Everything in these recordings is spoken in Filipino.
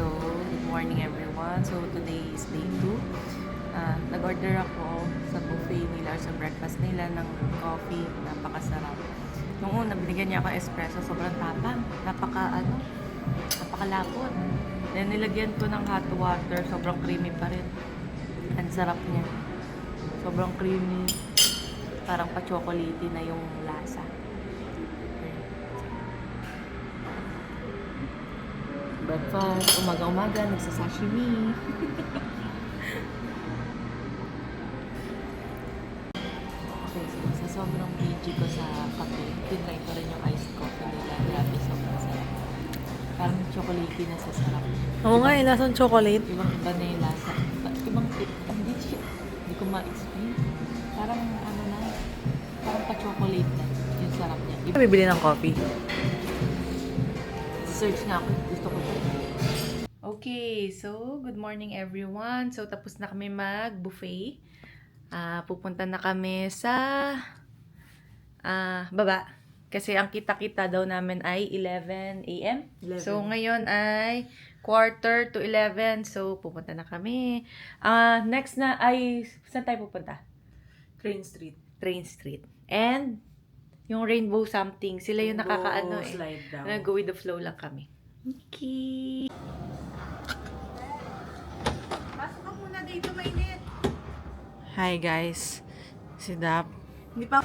So, good morning everyone. So, today is day 2. Nag-order ako sa buffet nila or sa breakfast nila ng coffee. Napakasarap. Nung una, binigyan niya ako espresso. Sobrang tapang. Napakalapot. Then, nilagyan ko ng hot water. Sobrang creamy pa rin. Ang sarap niya. Sobrang creamy. Parang pa-chocolatey na yung lasa. Breakfast, umaga-umaga, nagsasashimi. Okay, so sa sobrang PG ko sa kape, tinry ko rin yung iced coffee nila. Grabe, sobrang sarap. Parang chocolatey na sa sarap. Oo nga, lasang chocolate. Ibang-iba na yung lasa. Hindi ko ma-explain. Parang parang pa-chocolate na yung sarap niya. Bibili ng coffee. Search nga ako. Gusto ko ito. Okay, so good morning everyone. So tapos na kami mag-buffet. Pupunta na kami sa baba. Kasi ang kita-kita daw namin ay 11 a.m. So ngayon ay 10:45. So pupunta na kami. Next na ay saan tayo pupunta? Train Street. Train Street. And yung rainbow something, sila yung nakakaano eh. Slide down. Go with the flow lang kami. Okay. Pasok ka muna dito, mainit. Hi guys. Si Dap. Hindi pa.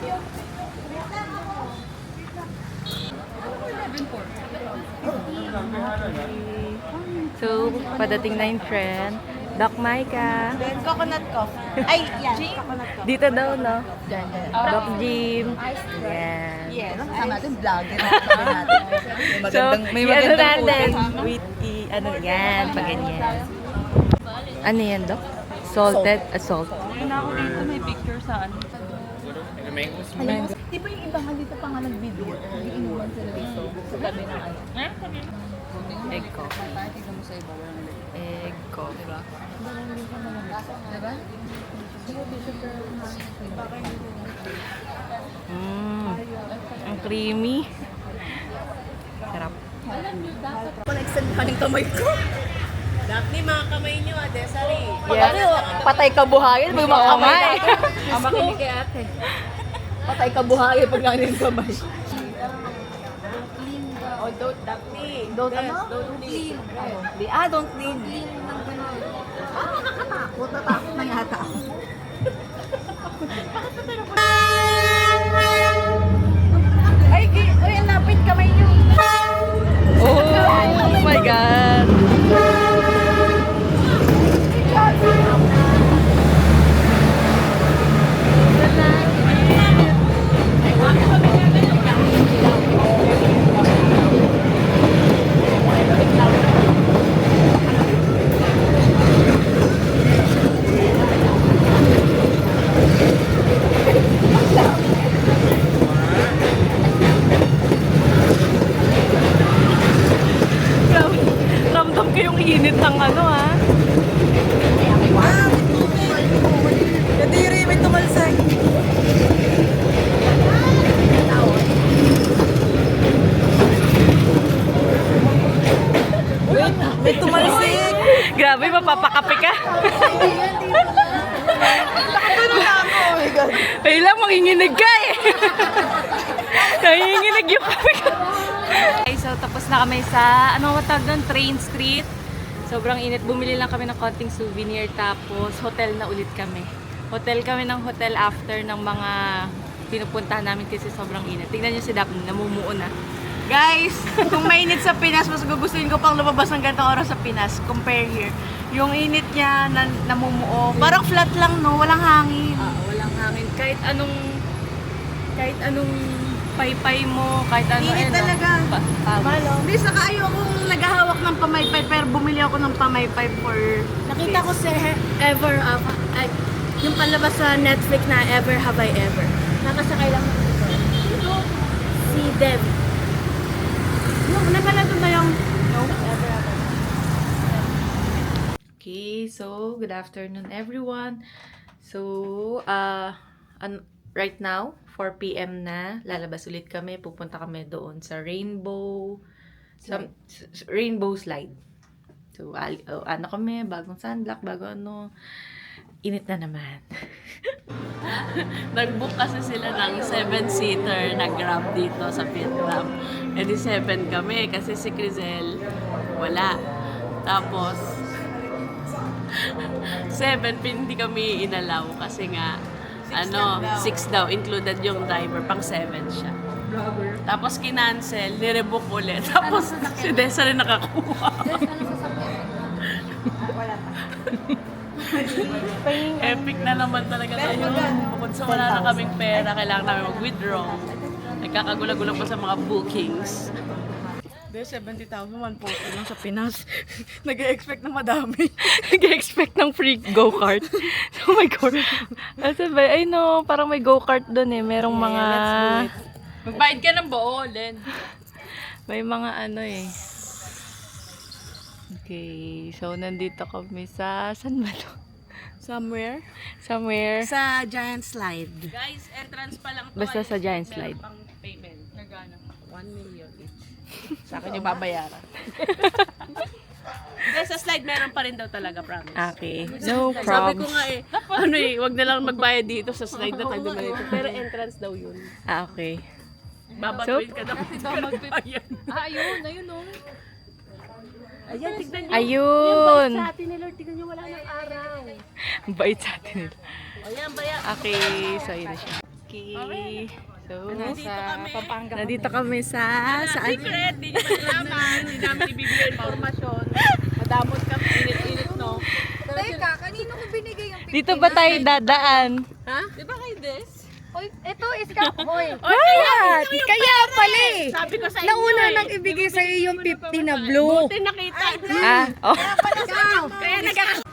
So, padating na yung friend. Doc Micah. Then, coconut coffee. Ay, yan. Coconut coffee. Dito daw, no? Yan. Doc Jim. Yan. Yes. Kasama natin, vlogger natin. So, May ano magandang natin? food. With, ano yan, pag ganyan. Ano yan, Doc? Salted, salt. Ako dito may picture sa ano. Di ba yung iba nga dito pa nga nag-video? Nag-iinuman sila dito. Sa tabi ng ano. Egg coffee. Tignan mo sa iba. Egg coffee. Diba? Ang creamy. Sarap. Pag-extend ka ng kamay ko. Daphne, mga kamay nyo, Desari. Yeah. Patay ka buhayin pag mga kamay. Ang makinig kay ate. Patay ka buhayin pag nangin kamay. Oh, don't Daphne. Don't Yes, ano? don't clean. Don't clean. Nakakatakot. Natakot na yata ako. Ay, lapit kamay niyo. Oh my God. Ramdam ko yung init ng ano ha. Kadiri, may tumalsay. May tumalsik. Grabe, mapapakape ka. Ay lang, manginginig ka eh. Nanginginig yung kape ka. Okay, so tapos na kami sa, ano matawag doon? Train Street. Sobrang init. Bumili lang kami ng konting souvenir. Tapos, hotel na ulit kami. Hotel kami ng hotel after ng mga pinupuntahan namin kasi sobrang init. Tingnan nyo si Daphne, namumuo na. Guys, kung mainit sa Pinas, mas gugustuhin ko pang lumabas ng gantong oras sa Pinas. Compare here. Yung init niya na namumuo. Parang flat lang, no? Walang hangin. Walang hangin. Kahit anong paypay mo, kahit ano. Init ano, talaga. Malo. Hindi, saka ayokong naghahawak ng pamaypay, pero bumili ako ng pamaypay for... Nakita ko si Ever, yung palabas sa Netflix na Ever Have I Ever. Nakasakay lang ako dito. Si Dev. Napalado ba yung Ever Have I Ever? Okay, so good afternoon everyone. So, right now, 4 p.m. na, lalabas ulit kami. Pupunta kami doon sa Rainbow Slide. So, ano kami, bagong sunblock, bago ano, init na naman. Nag-book kasi sila ng 7-seater na Grab dito sa Vietnam. E di 7 kami kasi si Crizel wala. Tapos 7 hindi kami inalaw kasi nga 6 daw included yung driver, pang 7 siya. Tapos kinancel, nirebook ulit. Tapos si Desa rin nakakuha. Epic na naman talaga tayo. Bukod sa wala na kaming pera, kailangan namin mag-withdraw. Nagkakagula-gula pa sa mga bookings. De, 70,000, 140 lang sa Pinas. Nag-expect na madami. Nag-expect ng free go-kart. Oh my God. Asa ba? Ay no, parang may go-kart doon eh. Merong mga... Magbayad ka ng buo, Len. May mga ano eh. Okay, so nandito kami sa... Saan ba to? Somewhere? Somewhere. Sa Giant Slide. Guys, entrance pa lang to. Basta sa Giant Slide. Meron pang payment. Nagano? 1 million each. Sa akin yung babayaran. Guys, sa slide meron pa rin daw talaga, promise. Okay, no Sabi ko problem. nga wag na lang magbayad dito sa slide na tayo dito. Pero entrance daw yun. Okay. Babatuin ka daw. Magbayad. Ayun oh. Ayan, tignan nyo. Ayun! Sa atin ni Lord, tignan nyo, wala ng araw. Ang bait sa atin nila. Ayan, bayan. Okay, so yun na siya. Okay. So, Nandito kami. nandito kami sa... Saan? Secret, di nyo malaman. Hindi namin ibibigay informasyon. Madamot kami, init-init, no? Teka, kanino ko binigay yung Dito ba tayo dadaan? Ha? Di ba kayo, Des? Hoy, ito is hoy. What? Kaya pala eh! Sabi ko sa inyo Nauna eh. nang ibigay sa'yo yung 50 na blue. Buti nakita. Oh. Kaya nag-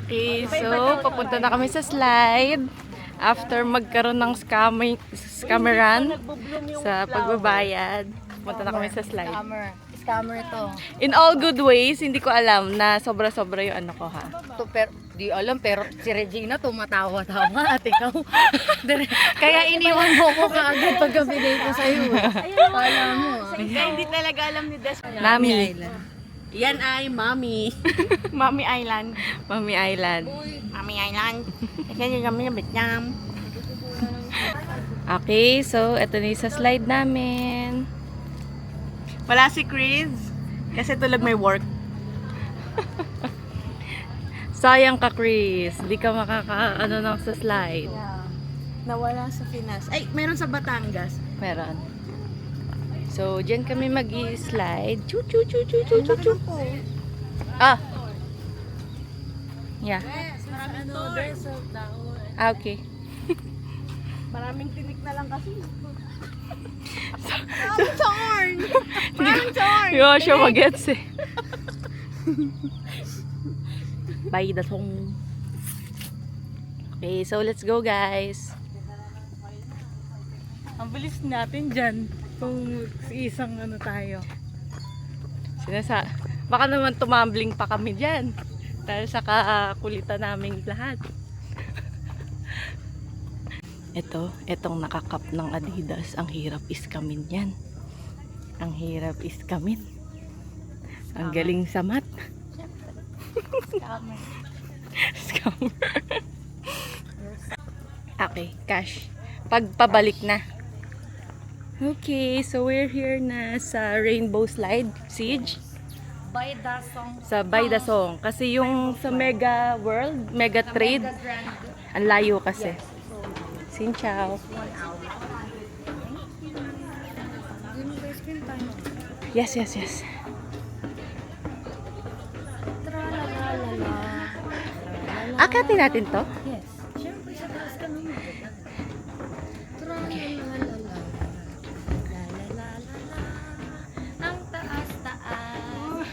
Okay, so papunta na kami sa slide. After magkaroon ng scammeran sa pagbabayad, pupunta na kami sa slide. Scammer to. In all good ways, hindi ko alam na sobra-sobra yung ano ko ha. Di alam, pero si Regina tumatawa-tawa at ikaw. Kaya iniwan mo ko kaagad pagkabigay ko sa'yo. Kala mo. Kaya hindi talaga alam ni Des. Mami. Yan ay Mami. Mami Island. Mami Island. Mami Island. Kasi yung kami na Vietnam. Okay, so eto na yung sa slide namin. Wala si Chris. Kasi tulad may work. Sayang ka, Chris. Di ka makaka-ano nang sa slide. Nawala sa Pinas. Ay, meron sa Batangas. Meron. So, dyan kami mag-slide. Chu chu chu chu chu chu chu. Ah. Yeah. Ah, okay. Maraming tinik na lang kasi. Maraming torn! Maraming torn! Yo, siya magets eh. Bye the song. Okay, so let's go guys. Ang bilis natin dyan. Kung isang ano tayo. Baka naman tumambling pa kami dyan. Dahil sa kakulitan naming lahat. Etong nakakap ng Adidas. Ang hirap iskamin yan. Ang hirap iskamin. Ang galing sa mat. Scammer. Okay, cash. Pagpabalik na. Okay, so we're here na sa Rainbow Slide Siege. By the song. Sa By the Song. Kasi yung sa Mega World, Mega Trade, ang layo kasi. Xin chào. Yes, yes, yes. Akatin natin to? Yes. Siyempre sa taas ka naman. Ang taas-taas.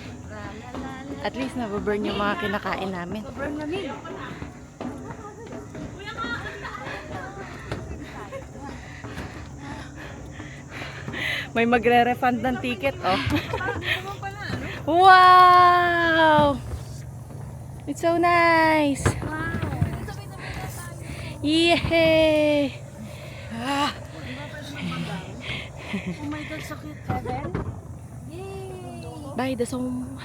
At least nababurn yung mga kinakain namin. Sobrang lamig. May magre-refund ng ticket, oh. Wow! It's so nice! Yay! Ah. Oh my God, sakit. 7? Yay! By the song.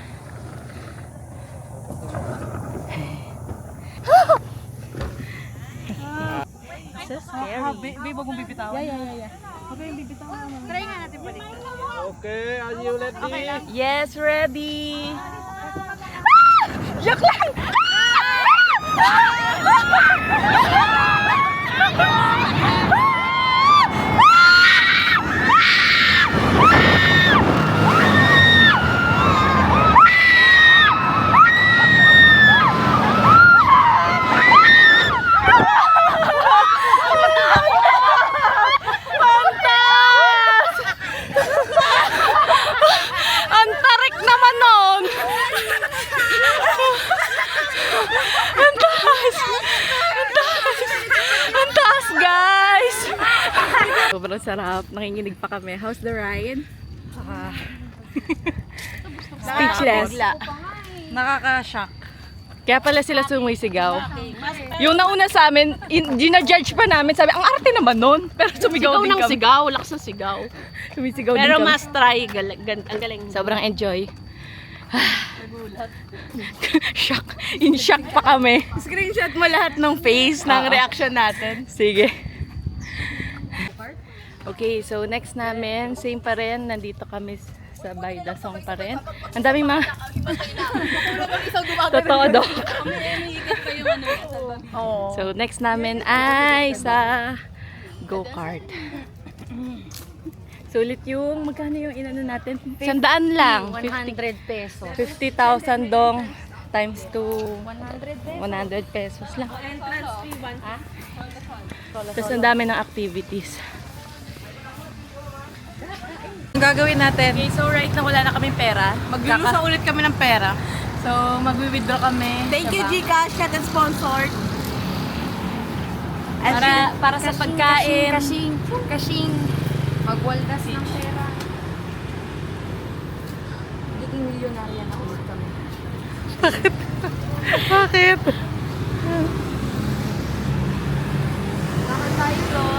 So scary. Babe, wag mong bibitawan. Yeah. Huwag kayong bibitawan. Try nga natin balik. Okay, are you ready? Yes, ready. Ang tarik naman nun! Ang taas! Ang taas! Ang taas, guys! Sobrang sarap. Nakinginig pa kami. How's the ride? Speechless. Nakaka-shock. Kaya pala sila sumisigaw. Yung nauna sa amin, gina-judge pa namin. Sabi, ang arte naman nun. Pero sumigaw Sigaw din ng kami. sigaw, lakas ng sigaw. Sumisigaw din Pero kami. mas try, ang galing. Sobrang enjoy. Shock. In shock pa kami. Screenshot mo lahat ng face ng reaction natin. Sige. Okay, so next namin, same pa rin. Nandito kami sa By the Song pa rin. Ang daming mga... Totoo daw. So next namin ay sa go-kart. Sulit yung, magkano yung inano natin? 100 lang. 100 pesos. 50,000 dong times 2. 100 pesos lang. Tapos ang dami ng activities. Ang gagawin natin, Okay, so right na wala na kaming pera. maglulusa ulit kami ng pera. So, mag-withdraw kami. Thank you, Gcash, chat and sponsored. Para sa pagkain. Kashing. Magwaldas ng pera. Naging milyonarya na ulit kami. Bakit? Bakit tayo, bro?